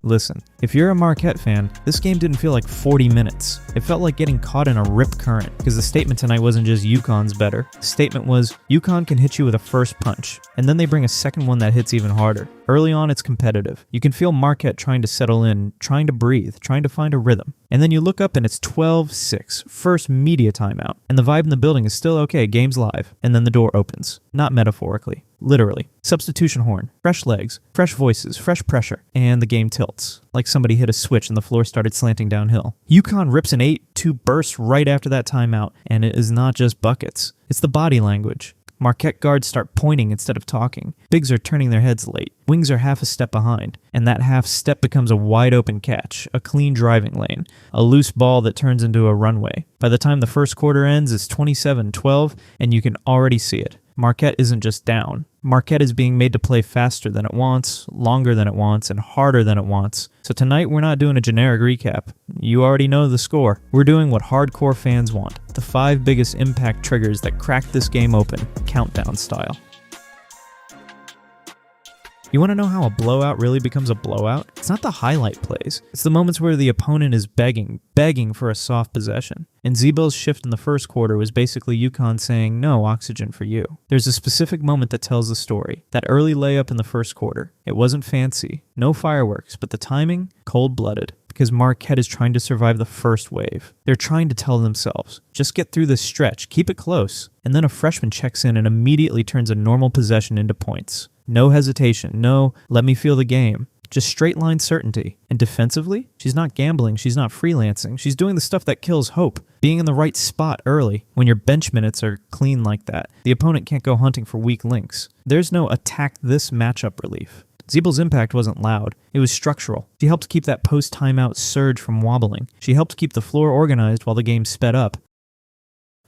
Listen, if you're a Marquette fan, this game didn't feel like 40 minutes. It felt like getting caught in a rip current, because the statement tonight wasn't just UConn's better. The statement was, UConn can hit you with a first punch, and then they bring a second one that hits even harder. Early on, it's competitive. You can feel Marquette trying to settle in, trying to breathe, trying to find a rhythm. And then you look up and it's 12-6, first media timeout, and the vibe in the building is still okay, game's live, and then the door opens. Not metaphorically. Literally. Substitution horn, fresh legs, fresh voices, fresh pressure, and the game tilts. Like somebody hit a switch and the floor started slanting downhill. UConn rips an 8-2 burst right after that timeout, and it is not just buckets. It's the body language. Marquette guards start pointing instead of talking. Bigs are turning their heads late. Wings are half a step behind. And that half step becomes a wide open catch, a clean driving lane, a loose ball that turns into a runway. By the time the first quarter ends, it's 27-12, and you can already see it. Marquette isn't just down. Marquette is being made to play faster than it wants, longer than it wants, and harder than it wants. So tonight we're not doing a generic recap. You already know the score. We're doing what hardcore fans want. The 5 biggest impact triggers that cracked this game open, countdown style. You want to know how a blowout really becomes a blowout? It's not the highlight plays. It's the moments where the opponent is begging for a soft possession. And Zebel's shift in the first quarter was basically UConn saying, no oxygen for you. There's a specific moment that tells the story. That early layup in the first quarter. It wasn't fancy. No fireworks, but the timing, cold-blooded. Because Marquette is trying to survive the first wave. They're trying to tell themselves, just get through this stretch, keep it close. And then a freshman checks in and immediately turns a normal possession into points. No hesitation, no, let me feel the game. Just straight line certainty. And defensively, she's not gambling, she's not freelancing. She's doing the stuff that kills hope. Being in the right spot early. When your bench minutes are clean like that, the opponent can't go hunting for weak links. There's no attack this matchup relief. Zebel's impact wasn't loud. It was structural. She helped keep that post-timeout surge from wobbling. She helped keep the floor organized while the game sped up.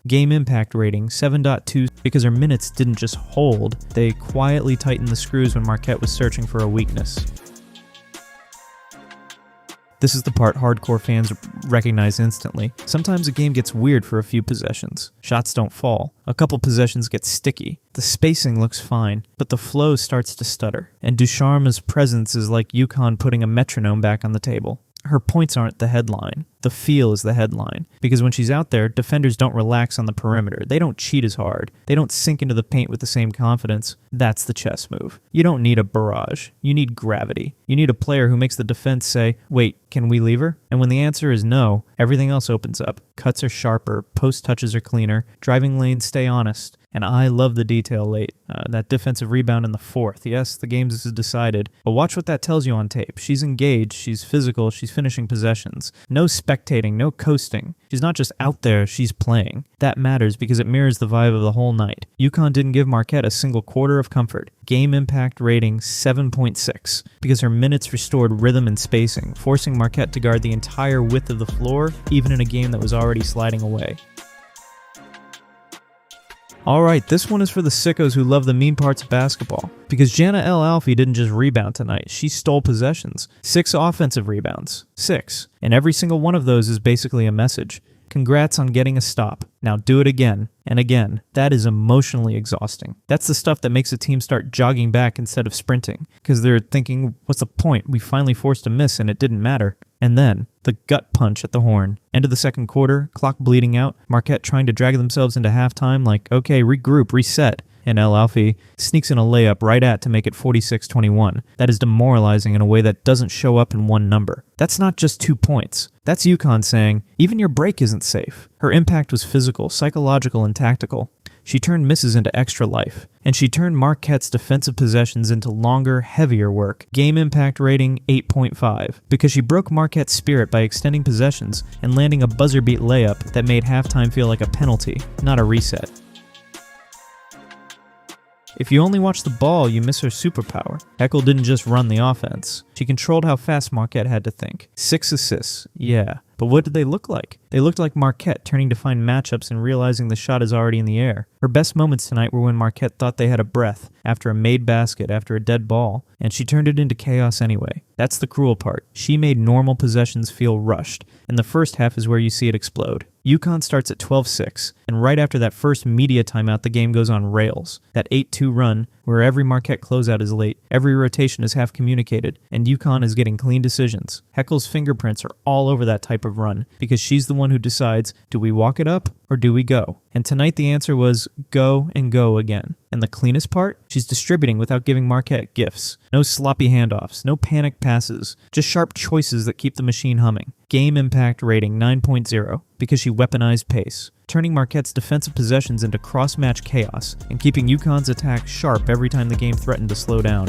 Game impact rating 7.2 because her minutes didn't just hold, they quietly tightened the screws when Marquette was searching for a weakness. This is the part hardcore fans recognize instantly. Sometimes a game gets weird for a few possessions. Shots don't fall. A couple possessions get sticky. The spacing looks fine, but the flow starts to stutter. And Ducharme's presence is like UConn putting a metronome back on the table. Her points aren't the headline. The feel is the headline. Because when she's out there, defenders don't relax on the perimeter. They don't cheat as hard. They don't sink into the paint with the same confidence. That's the chess move. You don't need a barrage. You need gravity. You need a player who makes the defense say, wait, can we leave her? And when the answer is no, everything else opens up. Cuts are sharper. Post touches are cleaner. Driving lanes stay honest. And I love the detail late. That defensive rebound in the fourth. Yes, the game is decided. But watch what that tells you on tape. She's engaged. She's physical. She's finishing possessions. No spectating. No coasting. She's not just out there. She's playing. That matters because it mirrors the vibe of the whole night. UConn didn't give Marquette a single quarter of comfort. Game impact rating 7.6 because her minutes restored rhythm and spacing, forcing Marquette to guard the entire width of the floor, even in a game that was already sliding away. Alright, this one is for the sickos who love the mean parts of basketball. Because Jana El Alfy didn't just rebound tonight, she stole possessions. 6 offensive rebounds. 6. And every single one of those is basically a message. Congrats on getting a stop. Now do it again and again. That is emotionally exhausting. That's the stuff that makes a team start jogging back instead of sprinting. Because they're thinking, what's the point? We finally forced a miss and it didn't matter. And then, the gut punch at the horn. End of the second quarter, clock bleeding out, Marquette trying to drag themselves into halftime like, okay, regroup, reset. And El Alfy sneaks in a layup right at to make it 46-21. That is demoralizing in a way that doesn't show up in one number. That's not just 2 points. That's UConn saying, even your break isn't safe. Her impact was physical, psychological, and tactical. She turned misses into extra life. And she turned Marquette's defensive possessions into longer, heavier work. Game impact rating 8.5. Because she broke Marquette's spirit by extending possessions and landing a buzzer-beat layup that made halftime feel like a penalty, not a reset. If you only watch the ball, you miss her superpower. Eckle didn't just run the offense. She controlled how fast Marquette had to think. 6 assists, yeah. But what did they look like? They looked like Marquette turning to find matchups and realizing the shot is already in the air. Her best moments tonight were when Marquette thought they had a breath, after a made basket, after a dead ball, and she turned it into chaos anyway. That's the cruel part. She made normal possessions feel rushed, and the first half is where you see it explode. UConn starts at 12-6, and right after that first media timeout, the game goes on rails. That 8-2 run, where every Marquette closeout is late, every rotation is half communicated, and UConn is getting clean decisions. Heckel's fingerprints are all over that type of run, because she's the one who decides, do we walk it up, or do we go? And tonight the answer was go and go again. And the cleanest part? She's distributing without giving Marquette gifts. No sloppy handoffs, no panic passes, just sharp choices that keep the machine humming. Game impact rating 9.0, because she weaponized pace, turning Marquette's defensive possessions into cross-match chaos and keeping UConn's attack sharp every time the game threatened to slow down.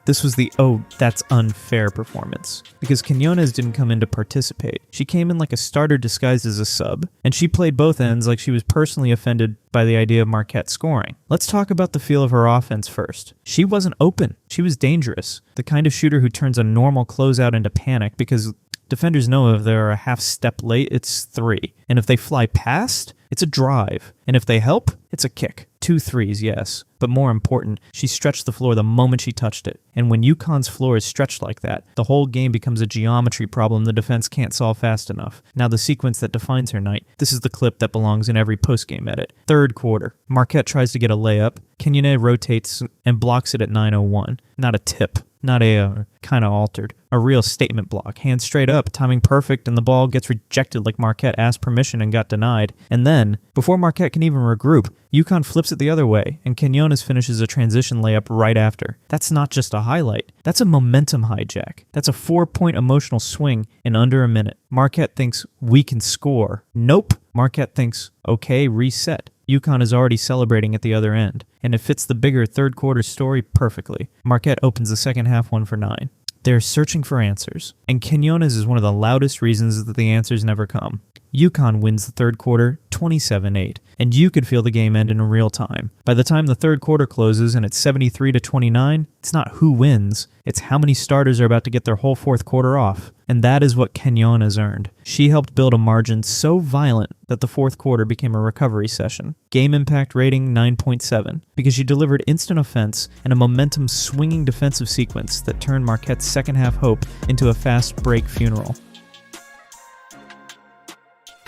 This was the "oh, that's unfair" performance, because Quiñonez didn't come in to participate. She came in like a starter disguised as a sub, and she played both ends like she was personally offended by the idea of Marquette scoring. Let's talk about the feel of her offense first. She wasn't open. She was dangerous. The kind of shooter who turns a normal closeout into panic, because defenders know if they're a half step late, it's 3. And if they fly past, it's a drive. And if they help, it's a kick. 2 threes, yes. But more important, she stretched the floor the moment she touched it. And when UConn's floor is stretched like that, the whole game becomes a geometry problem the defense can't solve fast enough. Now the sequence that defines her night, this is the clip that belongs in every postgame edit. Third quarter. Marquette tries to get a layup. Quiñonez rotates and blocks it at 9:01. Not a tip. Not a kind of altered. A real statement block. Hands straight up, timing perfect, and the ball gets rejected like Marquette asked permission and got denied. And then, before Marquette can even regroup, UConn flips it the other way, and Quiñonez finishes a transition layup right after. That's not just a highlight. That's a momentum hijack. That's a 4-point emotional swing in under a minute. Marquette thinks, we can score. Nope. Marquette thinks, okay, reset. UConn is already celebrating at the other end, and it fits the bigger third quarter story perfectly. Marquette opens the second half 1 for 9. They're searching for answers, and Quiñonez is one of the loudest reasons that the answers never come. UConn wins the third quarter 27-8, and you could feel the game end in real time. By the time the third quarter closes and it's 73-29, it's not who wins, it's how many starters are about to get their whole fourth quarter off. And that is what Kenyon has earned. She helped build a margin so violent that the fourth quarter became a recovery session. Game impact rating 9.7, because she delivered instant offense and a momentum swinging defensive sequence that turned Marquette's second half hope into a fast break funeral.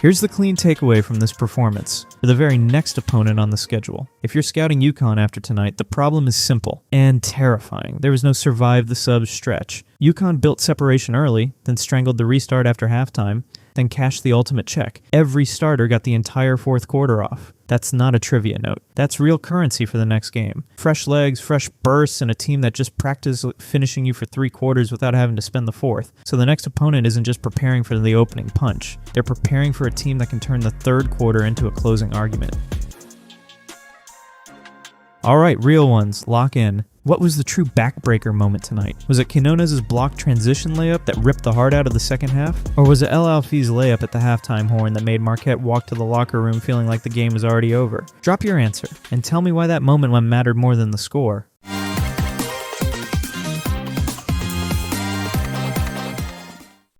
Here's the clean takeaway from this performance for the very next opponent on the schedule. If you're scouting UConn after tonight, the problem is simple and terrifying. There was no survive the subs stretch. UConn built separation early, then strangled the restart after halftime, then cashed the ultimate check. Every starter got the entire fourth quarter off. That's not a trivia note. That's real currency for the next game. Fresh legs, fresh bursts, and a team that just practiced finishing you for 3 quarters without having to spend the fourth. So the next opponent isn't just preparing for the opening punch. They're preparing for a team that can turn the third quarter into a closing argument. All right, real ones, lock in. What was the true backbreaker moment tonight? Was it Quiñonez's blocked transition layup that ripped the heart out of the second half? Or was it El Alfy's layup at the halftime horn that made Marquette walk to the locker room feeling like the game was already over? Drop your answer, and tell me why that moment mattered more than the score.